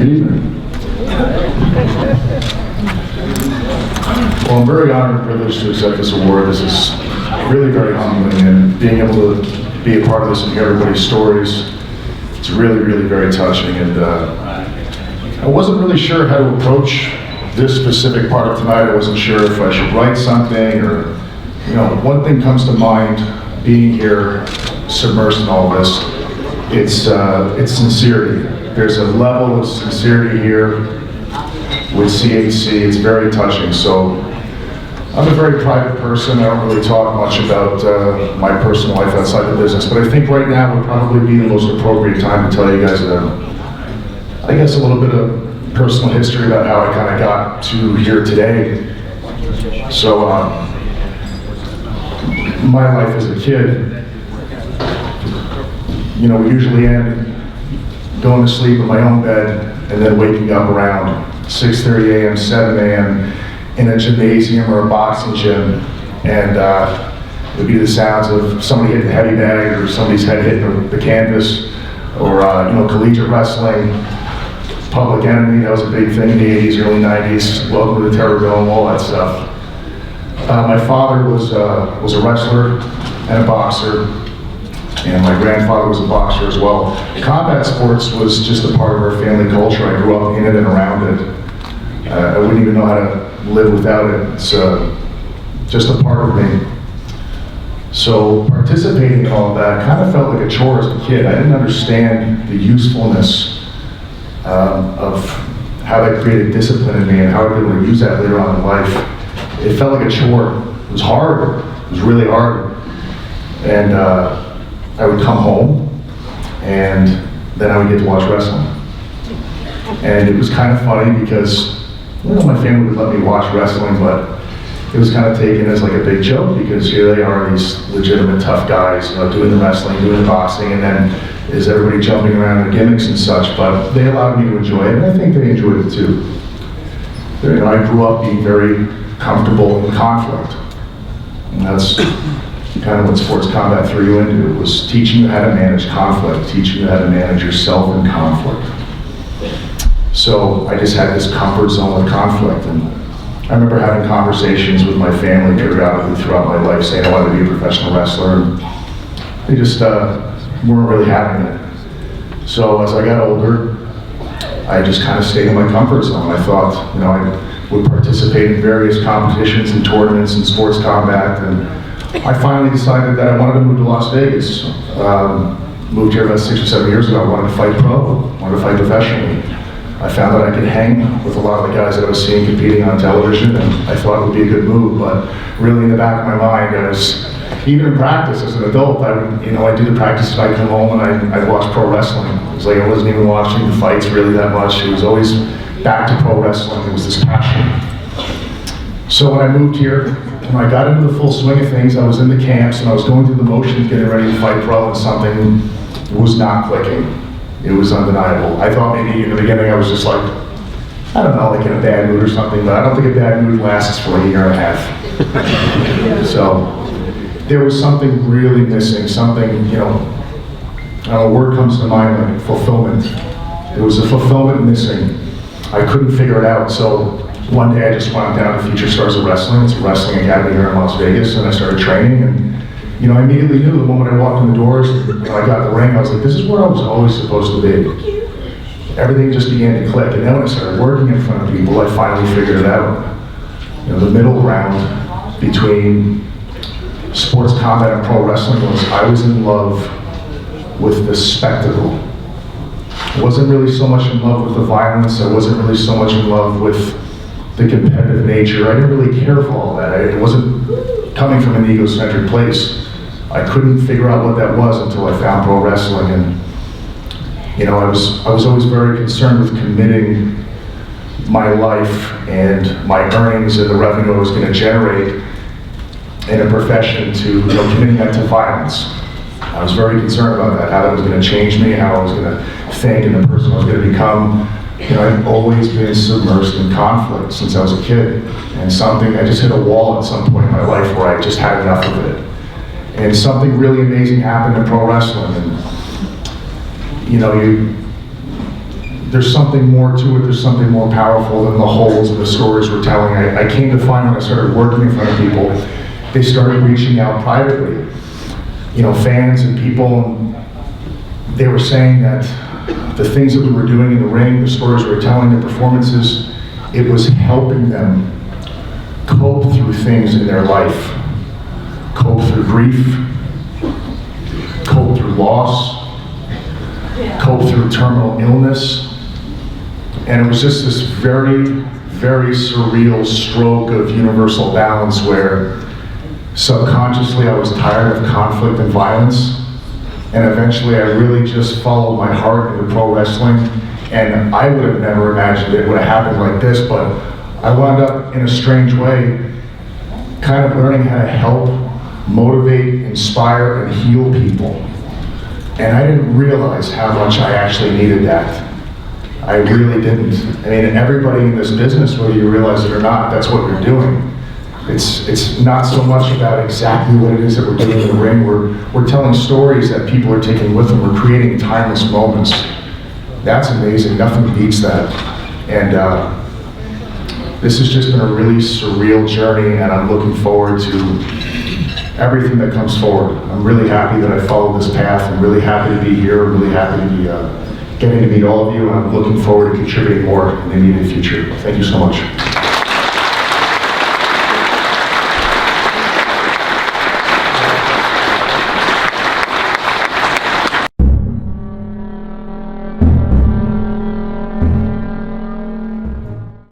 Good evening. Well, I'm very honored and privileged to accept this award. This is really very humbling, and being able to be a part of this and hear everybody's stories, it's really, really very touching. And I wasn't really sure how to approach this specific part of tonight. I wasn't sure if I should write something or, one thing comes to mind being here, submersed in all this. It's sincerity. There's a level of sincerity here with CHC. It's very touching. So I'm a very private person. I don't really talk much about my personal life outside the business, but I think right now would probably be the most appropriate time to tell you guys I guess a little bit of personal history about how I kind of got to here today. So my life as a kid, we usually end going to sleep in my own bed and then waking up around 6:30 a.m., 7 a.m. in a gymnasium or a boxing gym, and it would be the sounds of somebody hitting a heavy bag or somebody's head hitting the canvas, or collegiate wrestling, Public Enemy. That was a big thing in the 80s, early 90s. Welcome to the Terror Dome, all that stuff. My father was a wrestler and a boxer, and my grandfather was a boxer as well. Combat sports was just a part of our family culture. I grew up in it and around it. I wouldn't even know how to live without it. It's just a part of me. So participating in all of that kind of felt like a chore as a kid. I didn't understand the usefulness of how that created discipline in me and how I'd be able to use that later on in life. It felt like a chore. It was hard. It was really hard. And I would come home, and then I would get to watch wrestling. And it was kind of funny because, my family would let me watch wrestling, but it was kind of taken as like a big joke because here they are, these legitimate tough guys, doing the wrestling, doing the boxing, and then is everybody jumping around in gimmicks and such, but they allowed me to enjoy it, and I think they enjoyed it too. I grew up being very comfortable in conflict, and that's kind of what sports combat threw you into. It was teaching you how to manage conflict, teaching you how to manage yourself in conflict. So I just had this comfort zone with conflict, and I remember having conversations with my family periodically throughout my life saying I wanted to be a professional wrestler, and they just weren't really having it. So as I got older, I just kind of stayed in my comfort zone. I thought, I would participate in various competitions and tournaments and sports combat, and I finally decided that I wanted to move to Las Vegas. Moved here about 6 or 7 years ago. I wanted to fight pro, wanted to fight professionally. I found that I could hang with a lot of the guys that I was seeing competing on television, and I thought it would be a good move, but really in the back of my mind, even in practice as an adult, I'd do the practice and I'd come home and I'd watch pro wrestling. It was like I wasn't even watching the fights really that much. It was always back to pro wrestling. It was this passion. So when I moved here, when I got into the full swing of things, I was in the camps and I was going through the motions, getting ready to fight pro, and something was not clicking. It was undeniable. I thought maybe in the beginning I was just like, I don't know, like in a bad mood or something, but I don't think a bad mood lasts for a year and a half. So there was something really missing, something, a word comes to mind, like fulfillment. There was a fulfillment missing. I couldn't figure it out. So one day I just went down to Future Stars of Wrestling. It's a wrestling academy here in Las Vegas, and I started training, and I immediately knew the moment I walked in the doors, when I got in the ring, I was like, this is where I was always supposed to be. Everything just began to click, and then when I started working in front of people, I finally figured it out. The middle ground between sports combat and pro wrestling was I was in love with the spectacle. I wasn't really so much in love with the violence. I wasn't really so much in love with the competitive nature. I didn't really care for all that. It wasn't coming from an egocentric place. I couldn't figure out what that was until I found pro wrestling, and I was always very concerned with committing my life and my earnings and the revenue I was going to generate in a profession to committing that to violence. I was very concerned about that, how that was going to change me, how I was going to think, and the person I was going to become. I've always been submersed in conflict since I was a kid, and I just hit a wall at some point in my life where I just had enough of it. And something really amazing happened in pro wrestling, and there's something more to it, there's something more powerful than the holes in the stories we're telling. I came to find when I started working in front of people, they started reaching out privately. You know, fans and people, and they were saying that the things that we were doing in the ring, the stories we were telling, the performances, it was helping them cope through things in their life. Cope through grief, cope through loss, cope through terminal illness. And it was just this very, very surreal stroke of universal balance where subconsciously I was tired of conflict and violence. And eventually I really just followed my heart into pro wrestling. And I would have never imagined it would have happened like this, but I wound up in a strange way, kind of learning how to help, motivate, inspire, and heal people. And I didn't realize how much I actually needed that. I really didn't. I mean, everybody in this business, whether you realize it or not, that's what you're doing. It's not so much about exactly what it is that we're doing in the ring. We're telling stories that people are taking with them. We're creating timeless moments. That's amazing. Nothing beats that. And this has just been a really surreal journey, and I'm looking forward to everything that comes forward. I'm really happy that I followed this path. I'm really happy to be here. I'm really happy to be getting to meet all of you, and I'm looking forward to contributing more in the immediate future. Thank you so much.